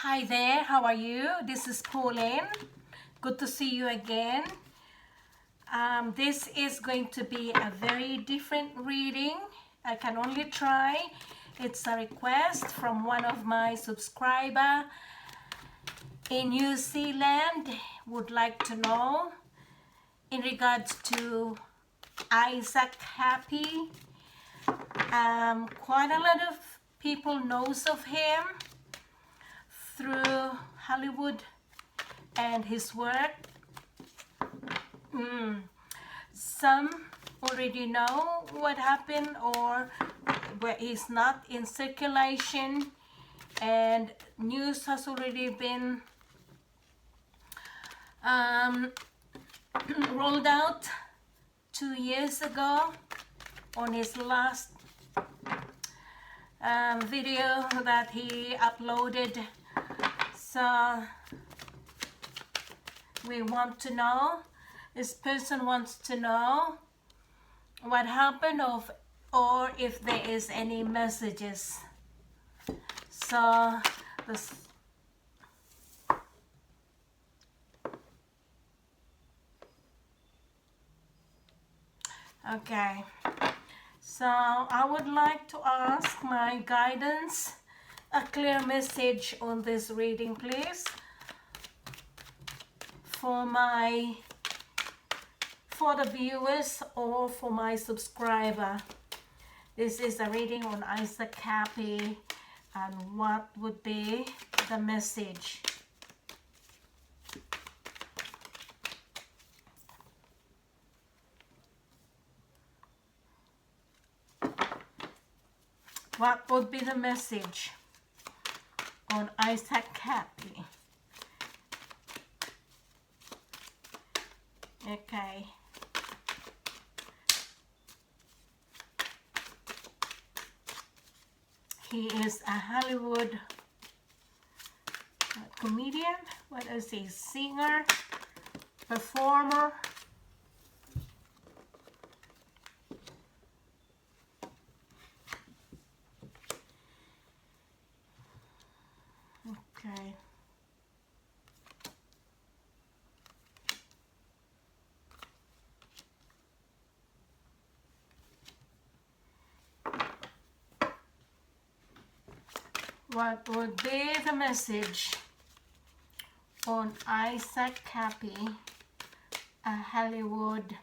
Hi there, how are you? This is Pauline. Good to see you again. This is going to be a very different reading. I can only try. It's a request from one of my subscribers in New Zealand. Would like to know in regards to Isaac Kappy. Quite a lot of people knows of him through Hollywood and his work. Some already know what happened, or where he's not in circulation, and news has already been rolled out 2 years ago on his last video that he uploaded. So we want to know, this person wants to know what happened or if there is any messages. So this, okay, so I would like to ask my guidance a clear message on this reading, please, for the viewers or for my subscriber. This is a reading on Isaac Kappy, and what would be the message? What would be the message on Isaac Kappy? Okay. He is a Hollywood comedian. What is he? Singer, performer. Okay. What would be the message on Isaac Kappy, a Hollywood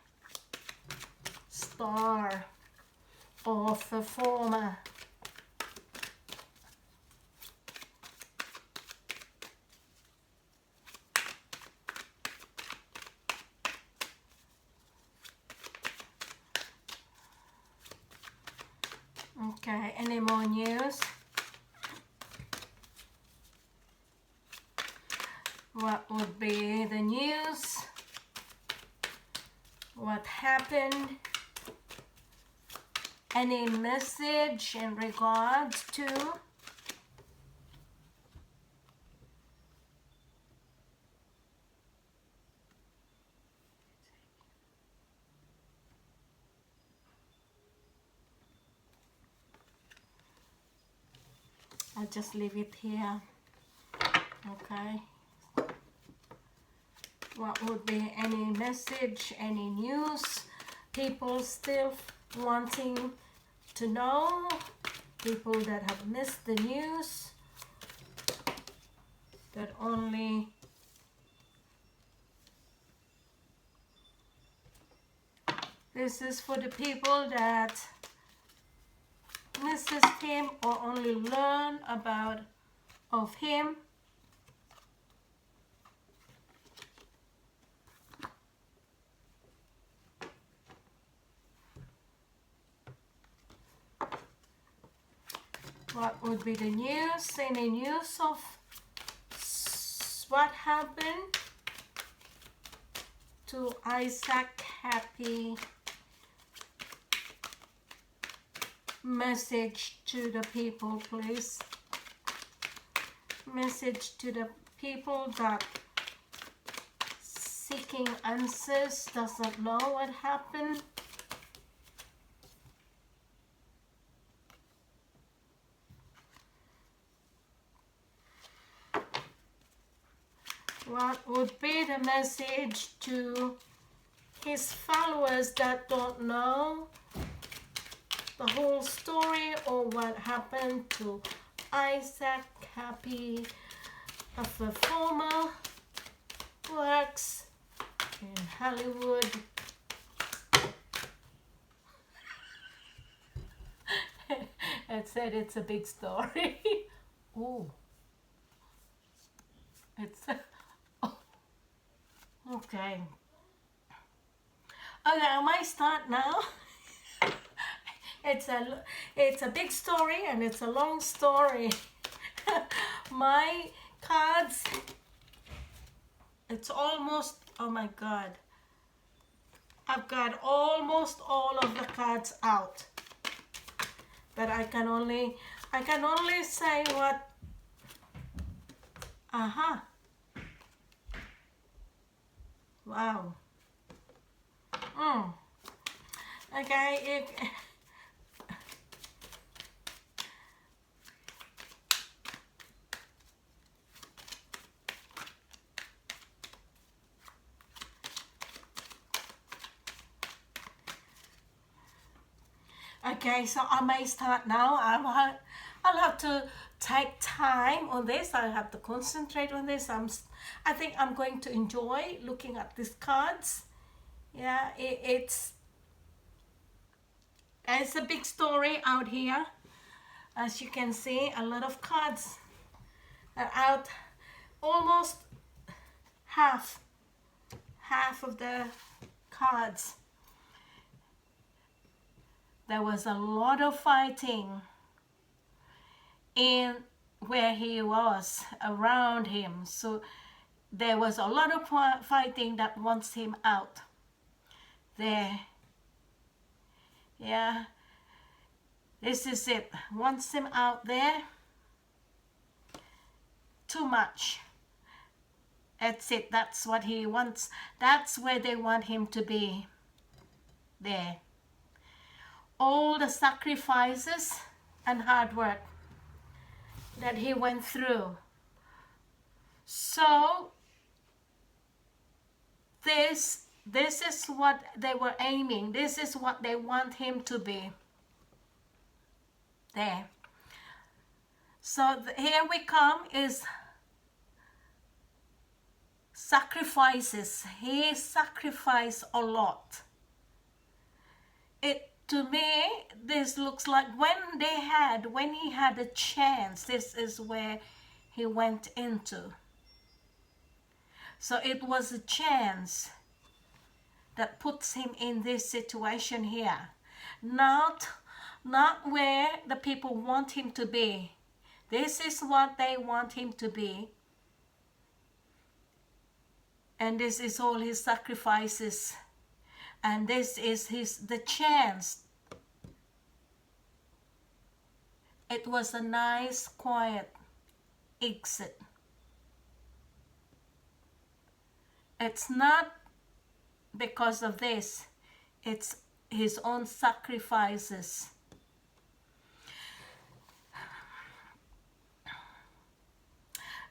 star or performer? Okay, any more news? What would be the news? What happened? Any message in regards to I'll just leave it here. Okay. What would be any message, any news? People still wanting to know, people that have missed the news, that only this is for the people that misses him or only learn about of him. What would be the news? Any news of what happened to Isaac Kappy? Message to the people, please. Message to the people that seeking answers, doesn't know what happened. What would be the message to his followers that don't know the whole story or what happened to Isaac Kappy, a performer who works in Hollywood? It said it's a big story. Ooh. It's oh, okay. Okay, I might start now. It's a big story and it's a long story. My cards, it's almost, oh my God. I've got almost all of the cards out. But I can only say what, wow. Okay, okay, so I may start now. I'll have to take time on this. I have to concentrate on this. I think I'm going to enjoy looking at these cards. Yeah, it's a big story out here. As you can see, a lot of cards are out. Almost half of the cards. There was a lot of fighting in where he was, around him. So there was a lot of fighting that wants him out there. Yeah, this is it. Wants him out there. Too much. That's it. That's what he wants. That's where they want him to be. There. All the sacrifices and hard work that he went through. So this is what they were aiming. This is what they want him to be. There. So here we come is sacrifices. He sacrificed a lot. To me, this looks like when he had a chance, this is where he went into. So it was a chance that puts him in this situation here. Not where the people want him to be. This is what they want him to be. And this is all his sacrifices. And this is the chance. It was a nice, quiet exit. It's not because of this. It's his own sacrifices.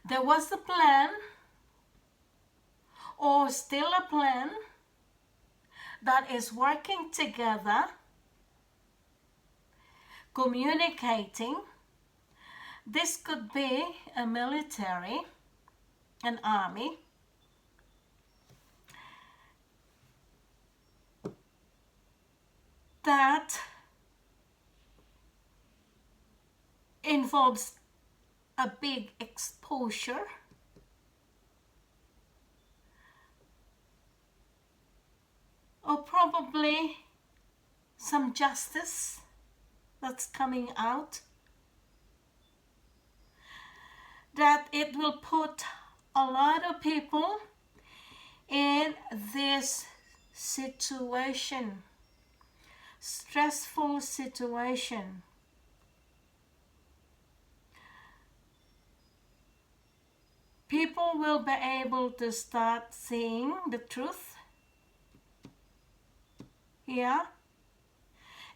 There was a plan, or still a plan, that is working together, communicating. This could be a military, an army, that involves a big exposure, or probably some justice that's coming out, that it will put a lot of people in this situation, stressful situation. People will be able to start seeing the truth. Yeah.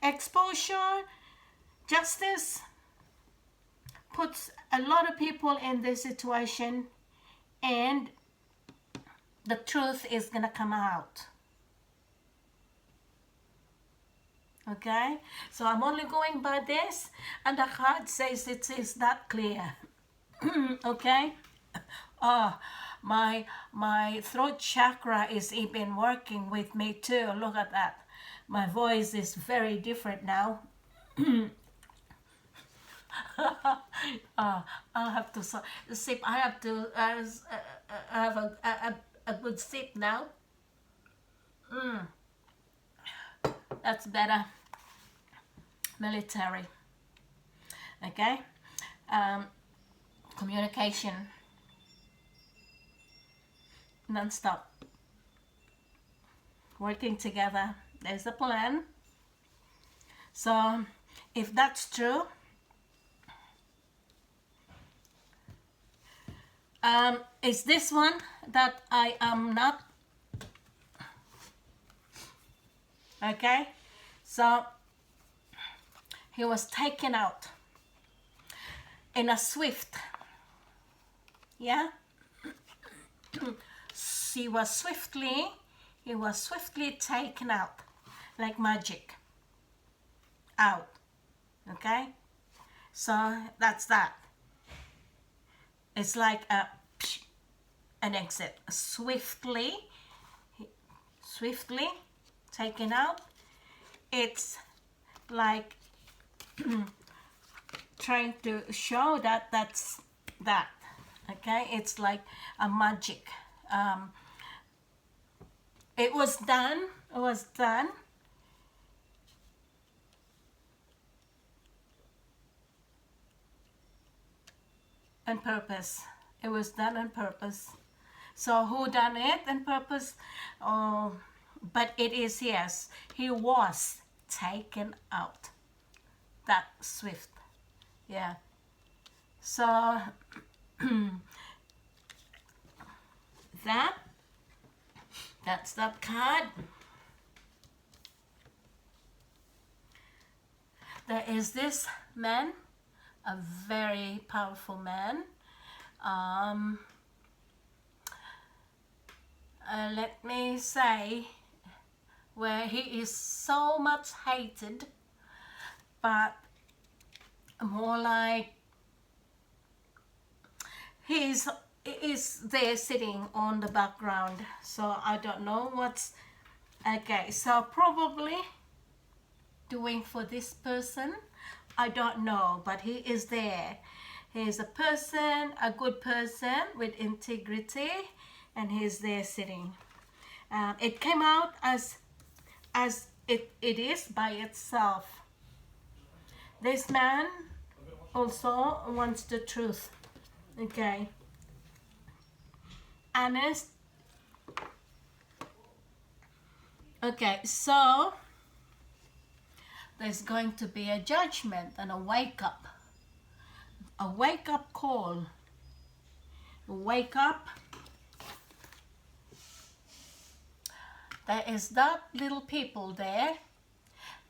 Exposure, justice puts a lot of people in this situation, and the truth is gonna come out. Okay, so I'm only going by this, and the card says it is that clear. Okay. Oh, my throat chakra is even working with me too. Look at that. My voice is very different now. I'll have to sip. I have to have a good sip now. That's better. Military. Okay. Communication. Non-stop. Working together. There's a plan. So if that's true, is this one that I am not? Okay, so he was taken out in a swift, yeah. he was swiftly taken out like magic out. Okay, so that's that. It's like an exit, swiftly taken out. It's like trying to show that that's that. Okay, it's like a magic. It was done. On purpose. It was done on purpose. So who done it on purpose? Oh, but it is, yes, he was taken out. That swift. Yeah. So that's that card. There is this man, a very powerful man. Let me say, where he is so much hated, but more like he is there sitting on the background. So I don't know what's okay. So probably doing for this person, I don't know, but he is there. He is a person, a good person with integrity, and he's there sitting. It came out as it is by itself. This man also wants the truth. Okay. Honest. Okay, so there's going to be a judgment and a wake up call. Wake up. There is that little people there,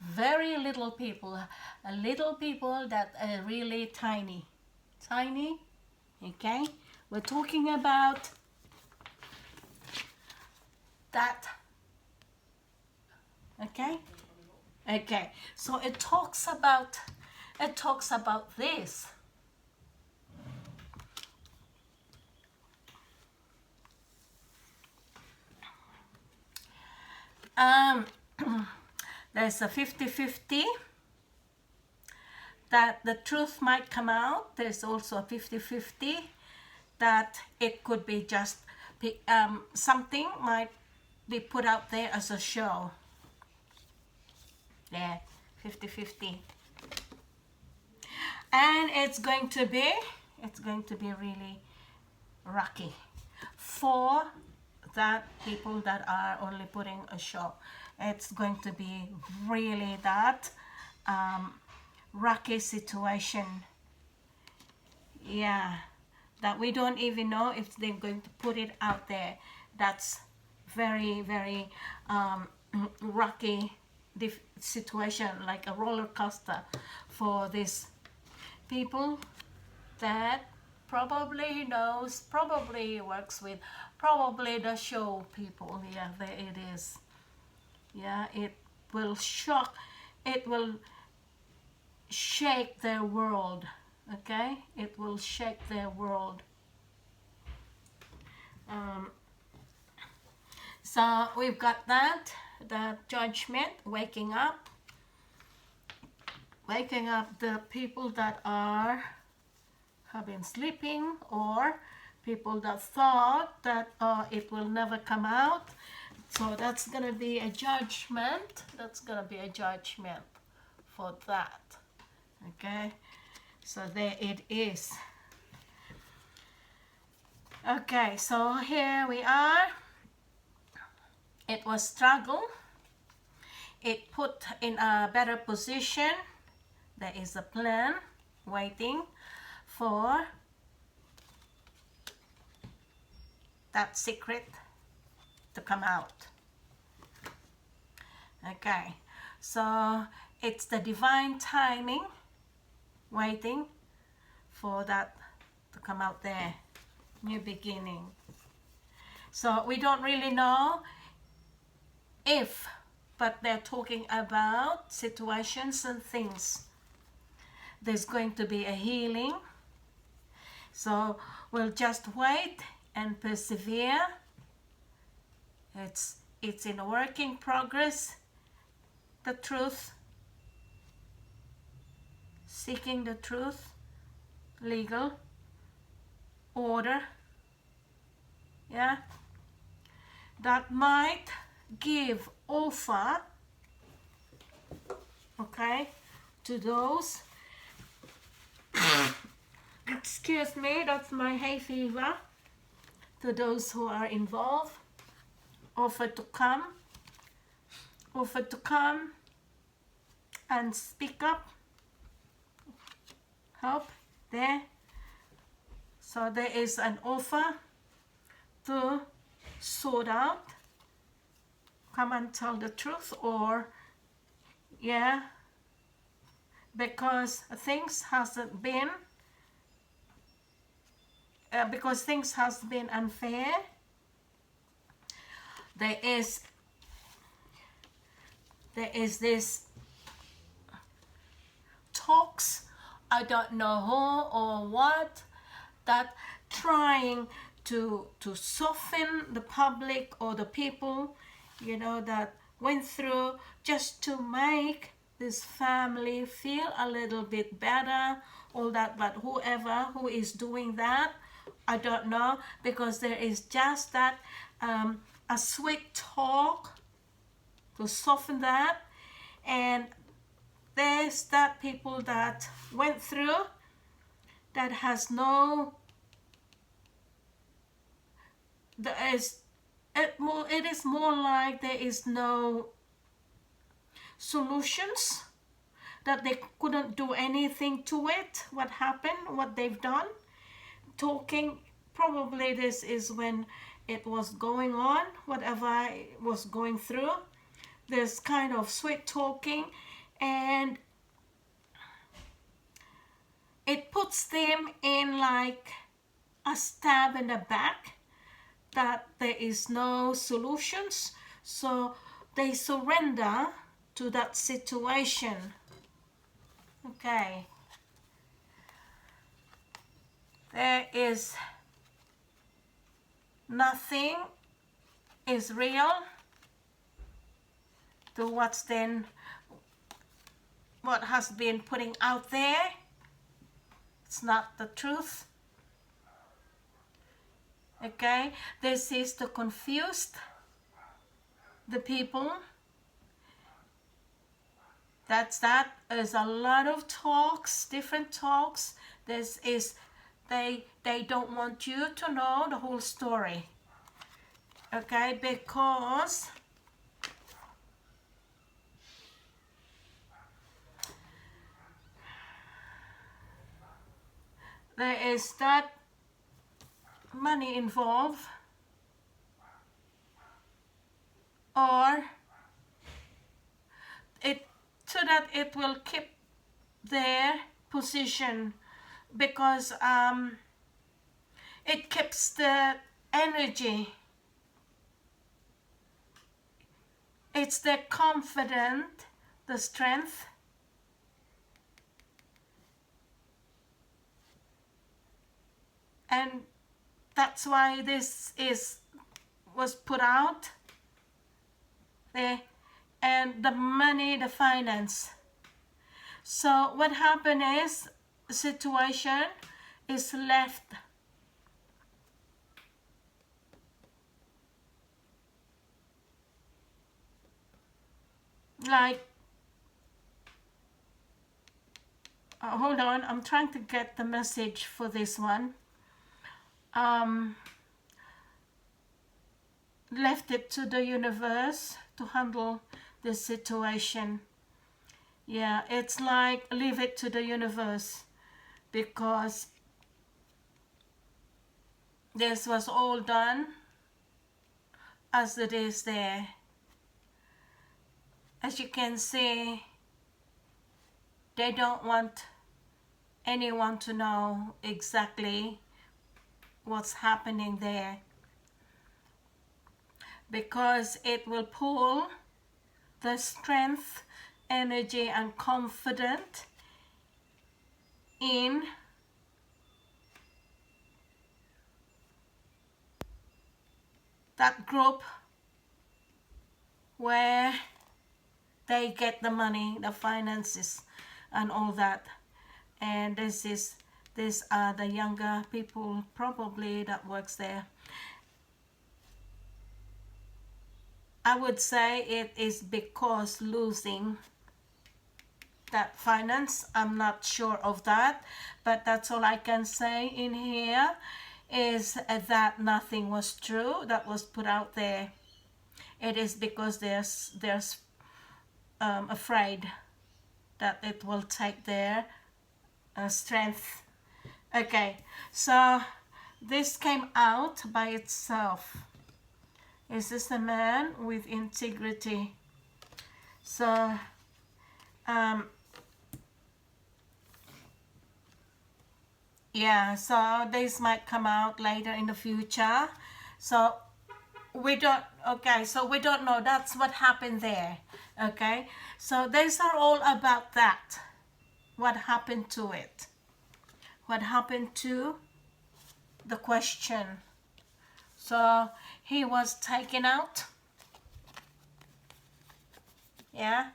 very little people that are really tiny, okay? We're talking about that, okay? Okay, so it talks about this. There's a 50-50 that the truth might come out. There's also a 50-50 that it could be just something might be put out there as a show. Yeah, 50-50. And it's going to be really rocky for that people that are only putting a show. It's going to be really that rocky situation. Yeah, that we don't even know if they're going to put it out there. That's very, very rocky situation, like a roller coaster for these people that Probably he knows, probably he works with, probably the show people. Yeah, there it is. Yeah, it will shock, it will shake their world. Okay, it will shake their world. So we've got that judgment, waking up the people that have been sleeping, or people that thought that it will never come out. So that's gonna be a judgment. That's gonna be a judgment for that. Okay, so there it is. Okay, so here we are. It was struggle. It put in a better position. There is a plan waiting for that secret to come out. Okay, so it's the divine timing waiting for that to come out there. New beginning. So we don't really know if, but they're talking about situations and things. There's going to be a healing. So we'll just wait and persevere. It's in a working progress. The truth, seeking the truth, legal order, yeah, that might give offer, okay, to those, excuse me, that's my hay fever, to those who are involved, offer to come and speak up, help there. So there is an offer to sort out, come and tell the truth, or yeah, because things hasn't been unfair. There is this talks, I don't know who or what, that trying to soften the public or the people, you know, that went through, just to make this family feel a little bit better, all that. But whoever who is doing that, I don't know, because there is just that a sweet talk to soften that, and there's that people that went through that has no, it is more like there is no solutions, that they couldn't do anything to it, what happened, what they've done. Talking, probably this is when it was going on, whatever it was going through, this kind of sweet talking, and it puts them in like a stab in the back, that there is no solutions, so they surrender to that situation. Okay, there is nothing is real to what has been putting out there. It's not the truth. Okay, this is to confuse the people. That is a lot of talks, different talks. This is, they don't want you to know the whole story. Okay, because there is that money involved, or it, so that it will keep their position, because It keeps the energy. It's the confidence, the strength. And that's why this was put out there. And the money, the finance. So what happened is, the situation is left like, hold on, I'm trying to get the message for this one. Left it to the universe to handle this situation. Yeah, it's like leave it to the universe, because this was all done as it is there. As you can see, they don't want anyone to know exactly what's happening there, because it will pull the strength, energy and confidence in that group where they get the money, the finances and all that. And these are the younger people probably that works there. I would say it is because losing that finance. I'm not sure of that, but that's all I can say in here, is that nothing was true that was put out there. It is because they're afraid that it will take their strength. Okay, so this came out by itself. Is this a man with integrity? So yeah, so this might come out later in the future. So we don't, okay, so we don't know. That's what happened there. Okay, so these are all about that. What happened to it? What happened to the question? So he was taken out. Yeah,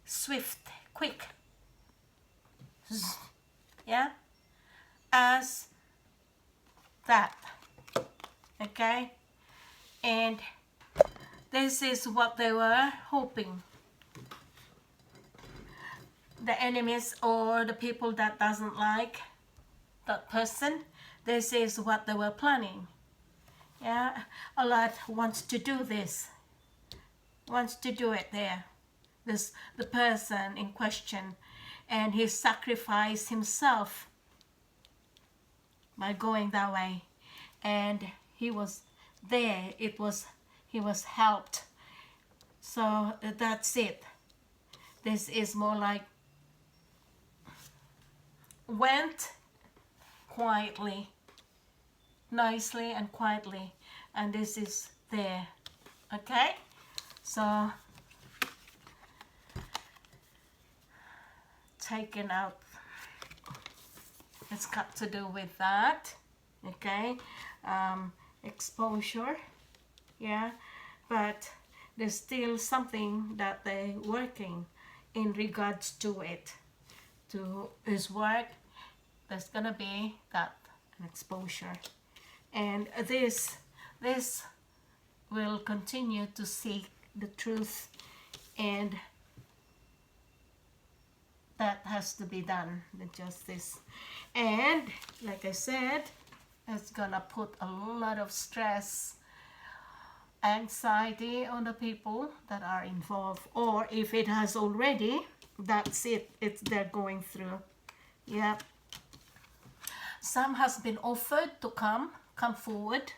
swift, quick. Yeah, as that. Okay, and this is what they were hoping. The enemies or the people that doesn't like that person, this is what they were planning. Yeah, a lot wants to do this, wants to do it there, the person in question, and he sacrificed himself by going that way, and he was there. He was helped. So that's it. This is more like went quietly, nicely and quietly, and this is there. Okay, so taken out, it's got to do with that. Okay, exposure. Yeah, but there's still something that they're working in regards to it, to his work. There's gonna be that an exposure, and this will continue to seek the truth, and that has to be done, the justice. And like I said, it's gonna put a lot of stress, anxiety on the people that are involved, or if it has already, that's it, they're going through. Yeah, some has been offered to come forward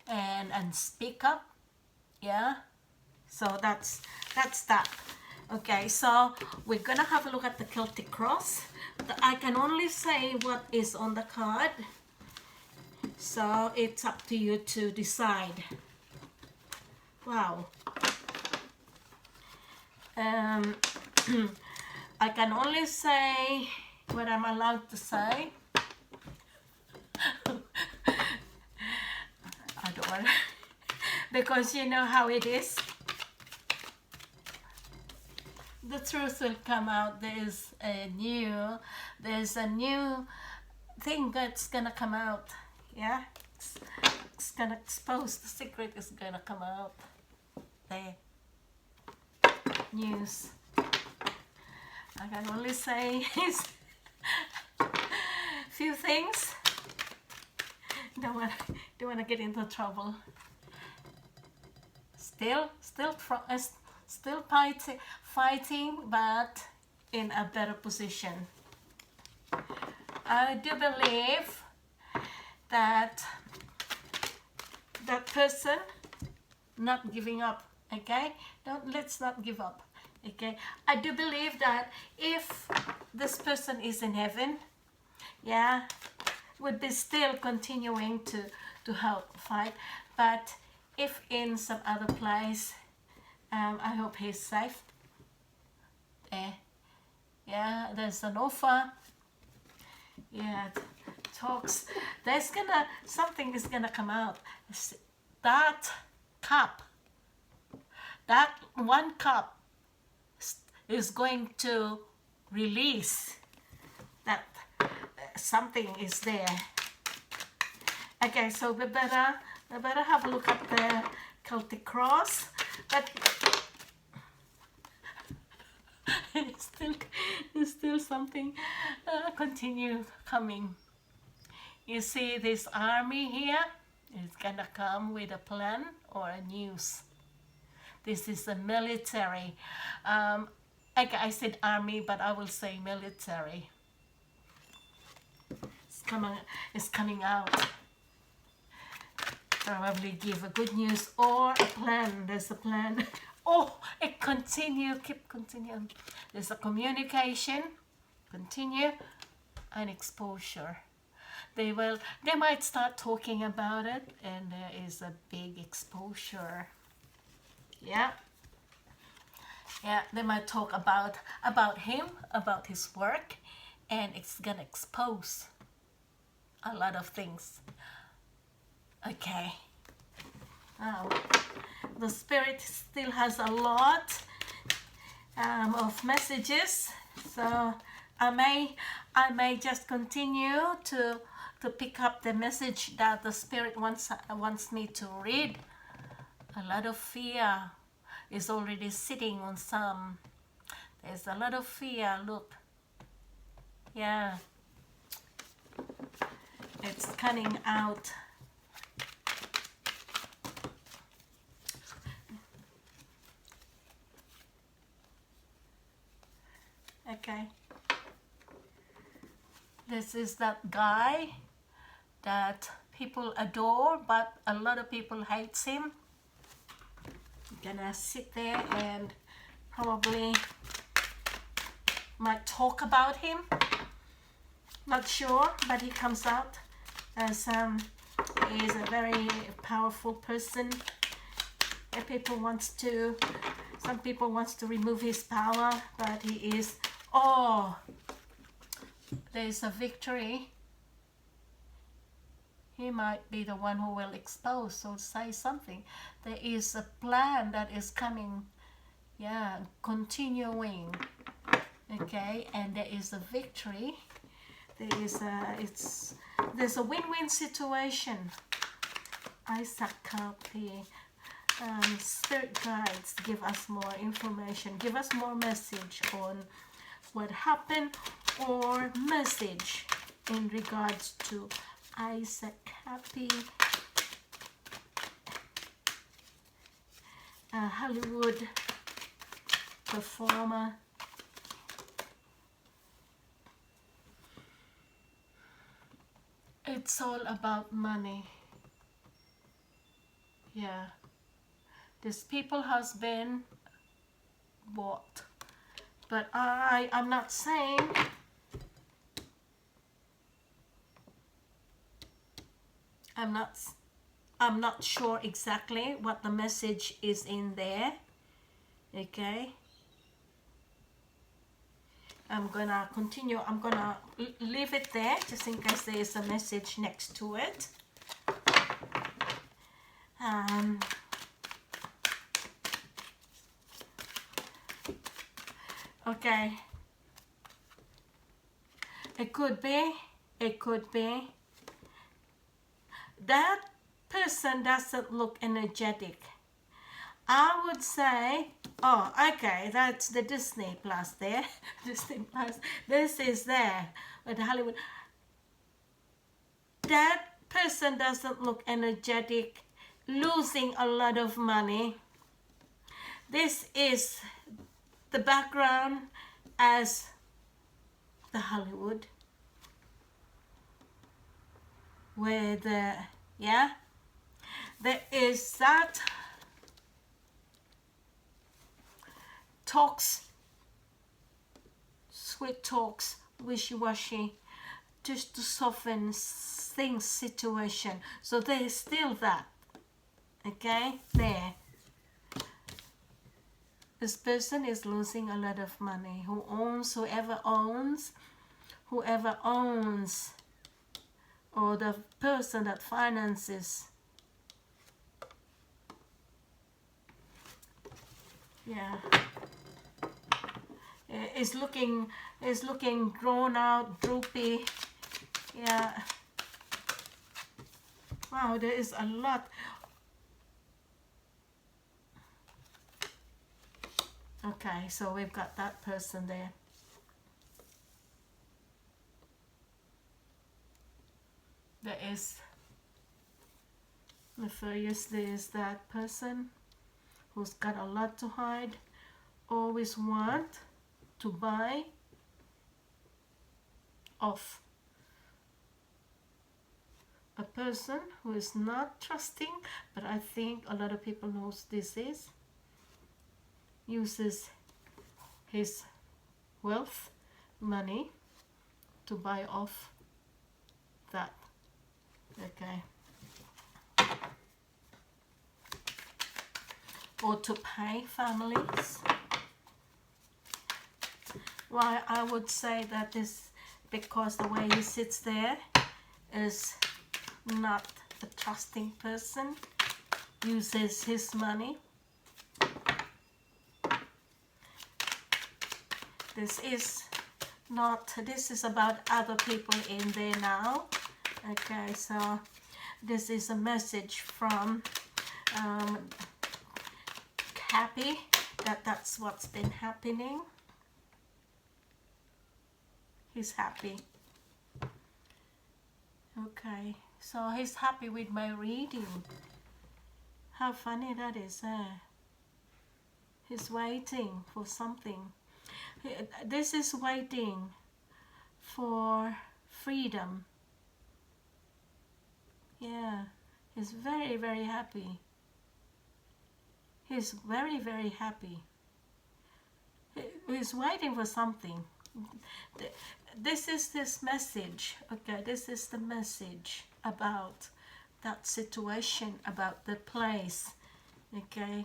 and speak up. Yeah, so that's that. Okay, so we're gonna have a look at the Celtic cross. I can only say what is on the card. So it's up to you to decide. Wow. I can only say what I'm allowed to say. I don't want because you know how it is. The truth will come out. There's a new thing that's gonna come out. Yeah, it's gonna expose. The secret is gonna come out. There. News. I can only say few things. Don't want to get into trouble. Still fighting, but in a better position. I do believe that person not giving up. Okay, let's not give up. Okay, I do believe that if this person is in heaven, yeah, would be still continuing to help fight. But if in some other place, I hope he's safe. Yeah, there's an offer. Yeah, talks. Something is gonna come out. That cup, that one cup is going to release that something is there. Okay, so we better have a look at the Celtic cross, but it's still something continue coming. You see this army here is gonna come with a plan or a news. This is the military. I said army, but I will say military. It's coming out. Probably give a good news or a plan. There's a plan. Oh, it keep continuing. There's a communication, continue, and exposure. They might start talking about it, and there is a big exposure. Yeah. Yeah, they might talk about him, about his work, and it's gonna expose a lot of things. Okay. Now, the spirit still has a lot of messages, so I may just continue to pick up the message that the spirit wants me to read. A lot of fear is already sitting on some. There's a lot of fear. Look. Yeah. It's coming out. Okay. This is that guy that people adore, but a lot of people hates him. Gonna sit there and probably might talk about him. Not sure, but he comes out as he is a very powerful person. And some people wants to remove his power, but he is. Oh, there is a victory. He might be the one who will expose or say something. There is a plan that is coming, yeah, continuing. Okay, and there is a victory. There's a win-win situation. Isaac Kappy, spirit guides, give us more information, give us more message on what happened or message in regards to Isaac Kappy, a Hollywood performer. It's all about money. Yeah. This people has been bought. But I'm not saying I'm not I'm not sure exactly what the message is in there. Okay, I'm gonna continue. I'm gonna leave it there just in case there is a message next to it. Okay, it could be, that person doesn't look energetic. I would say, oh, okay, that's the Disney Plus there. Disney Plus. This is there with Hollywood. That person doesn't look energetic, losing a lot of money. This is the background as the Hollywood, where yeah, there is that talks, sweet talks, wishy-washy, just to soften things, situation. So there is still that. Okay, there. This person is losing a lot of money. Whoever owns, or the person that finances. Yeah. Is looking drawn out, droopy. Yeah. Wow, there is a lot. Okay, so we've got that person there. There is nefarious. There is that person who's got a lot to hide, always want to buy off a person who is not trusting, but I think a lot of people knows this is, uses his wealth, money, to buy off that. Okay, or to pay families. Why I would say that is because the way he sits there is not a trusting person, uses his money. This is about other people in there now. Okay, so this is a message from Kappy, that's what's been happening. He's happy. Okay, so he's happy with my reading. How funny that is, eh? He's waiting for something. This is waiting for freedom. Yeah, he's very, very happy. He's very, very happy. He's waiting for something. This is this message. Okay, this is the message about that situation, about the place. Okay,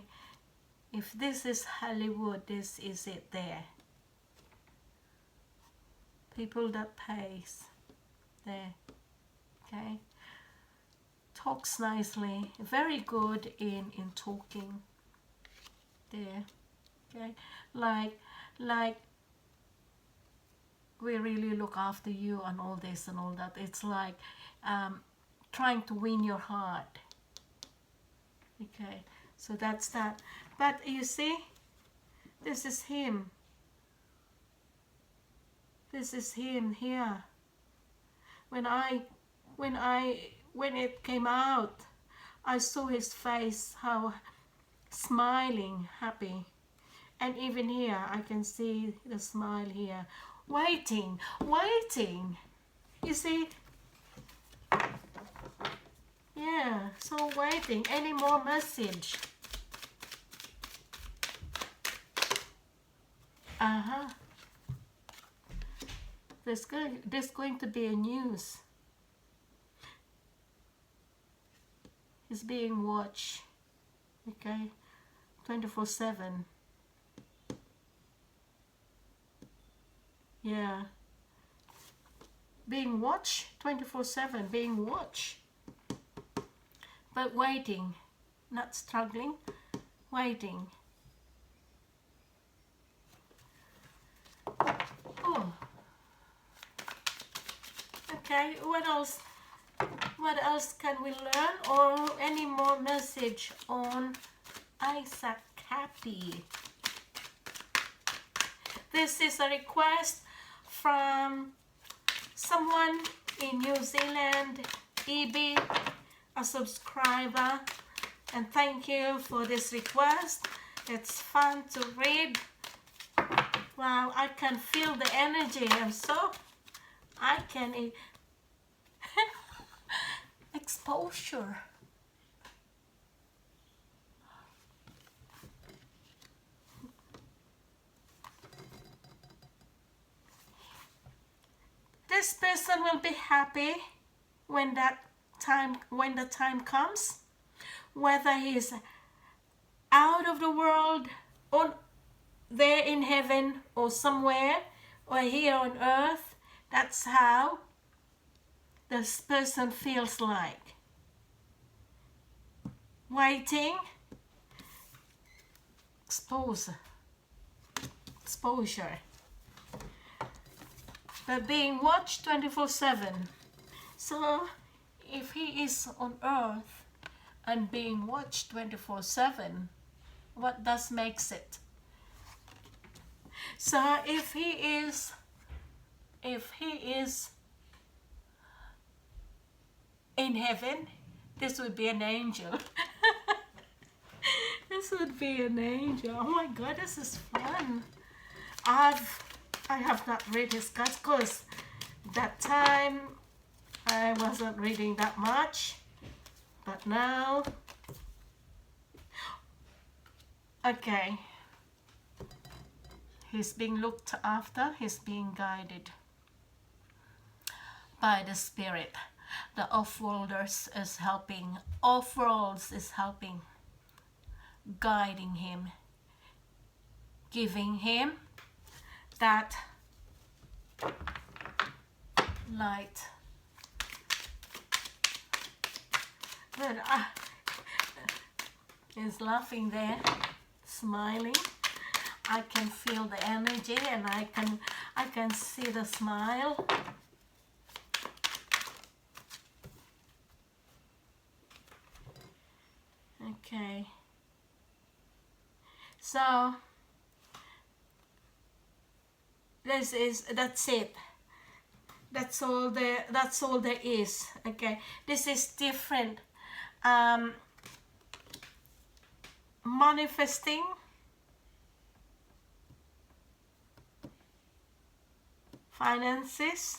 if this is Hollywood, this is it there. People that pays there. Okay, talks nicely, very good in talking there. Okay, like we really look after you and all this and all that. It's like trying to win your heart. Okay, so that's that. But you see, this is him. This is him here. When it came out, I saw his face, how smiling, happy. And even here, I can see the smile here. Waiting. You see? Yeah, so waiting. Any more message? Uh-huh. There's going to be a news. He's being watched. Okay, 24/7. Yeah. Being watched 24/7, being watched. But waiting, not struggling, waiting. Oh. Okay, what else? What else can we learn, or any more message on Isaac Kappy? This is a request from someone in New Zealand, EB, a subscriber, and thank you for this request. It's fun to read. Wow, I can feel the energy. I can exposure. This person will be happy when the time comes, whether he's out of the world or there in heaven or somewhere or here on earth. That's how this person feels like. Waiting, exposure, but being watched 24/7. So if he is on earth and being watched 24/7, what does makes it? So if he is in heaven, this would be an angel. This would be an angel. Oh my God, this is fun. I have not read his cards because that time I wasn't reading that much, but now, okay, he's being looked after, he's being guided by the Spirit. The off-worlders is helping, off-worlds is helping, guiding him, giving him that light. But he's laughing there, smiling. I can feel the energy, and I can see the smile. Okay. So that's it. That's all there is. Okay, this is different. Manifesting, finances,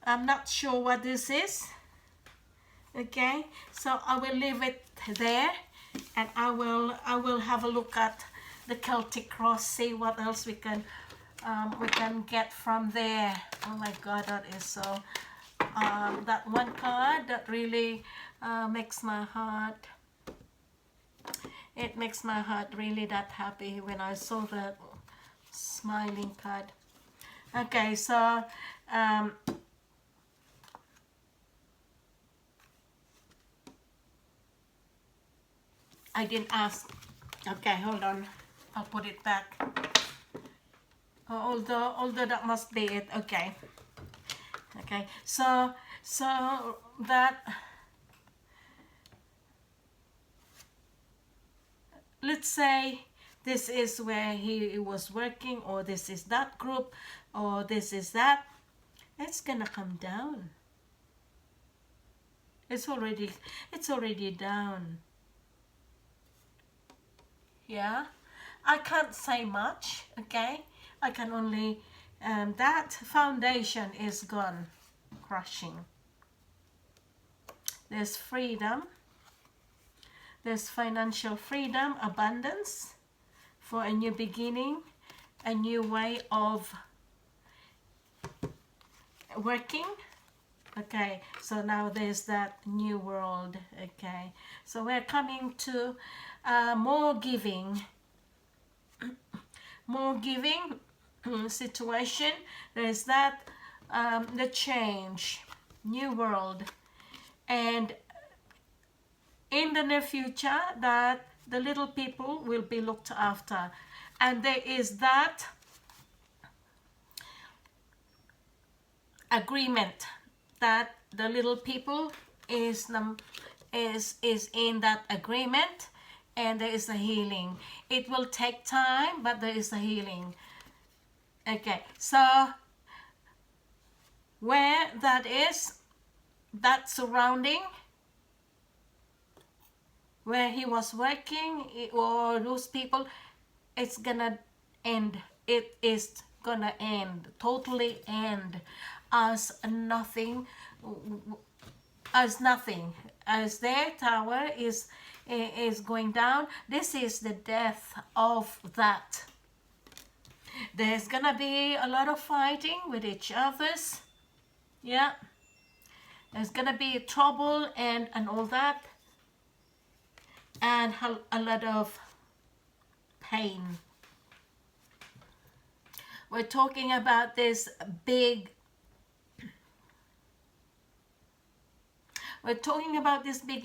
I'm not sure what this is. Okay, so I will leave it there, and I will have a look at the Celtic cross, see what else we can get from there. Oh my God, that is so that one card that really makes my heart, it makes my heart really that happy when I saw that smiling card. Okay, so I didn't ask. Okay, hold on, I'll put it back. Although that must be it. Okay, so that, let's say this is where he was working, or this is that group, or this is that. It's gonna come down. It's already down. Yeah, I can't say much. Okay, I can only that foundation is gone, crushing. There's freedom, there's financial freedom, abundance for a new beginning, a new way of working. Okay, so now there's that new world. Okay, so we're coming to more giving situation. There's that the change, new world, and in the near future that the little people will be looked after, and there is that agreement that the little people is in that agreement, and there is a healing. It will take time, but there is a healing. Okay, so where that is, that surrounding where he was working, or those people, it's gonna end. It is gonna end, totally end, as nothing, as their tower is going down. This is the death of that. There's gonna be a lot of fighting with each others. Yeah, there's gonna be trouble and all that, and a lot of pain. We're talking about this big,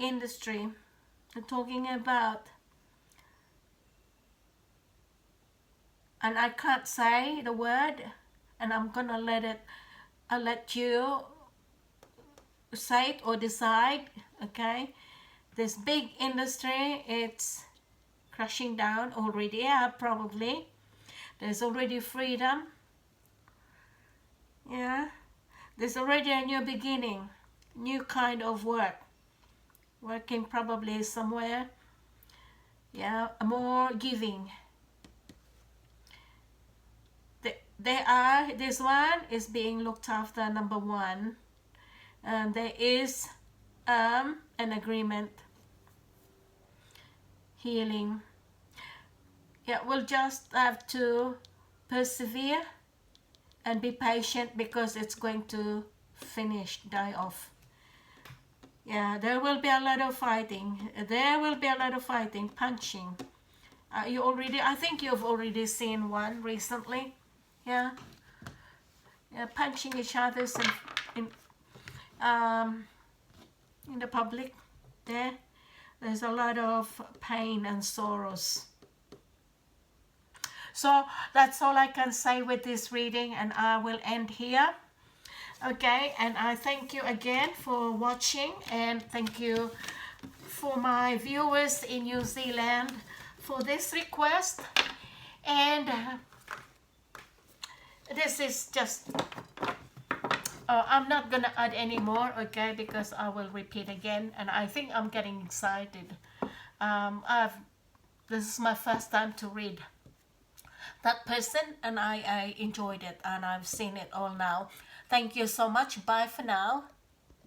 industry. We're talking about, and I can't say the word, and I'm gonna I'll let you say it or decide. Okay, this big industry, it's crashing down already. Yeah, probably there's already freedom. Yeah, there's already a new beginning, new kind of working probably somewhere. Yeah, more giving. This one is being looked after, number one, and there is an agreement, healing. Yeah, we'll just have to persevere and be patient, because it's going to die off. Yeah, there will be a lot of fighting. There will be a lot of fighting, punching. I think you've already seen one recently. Yeah, punching each other in the public. There's a lot of pain and sorrows. So that's all I can say with this reading, and I will end here. Okay, and I thank you again for watching, and thank you for my viewers in New Zealand for this request. And this is just, I'm not gonna add any more, okay, because I will repeat again, and I think I'm getting excited. This is my first time to read that person, and I enjoyed it, and I've seen it all now. Thank you so much. Bye for now.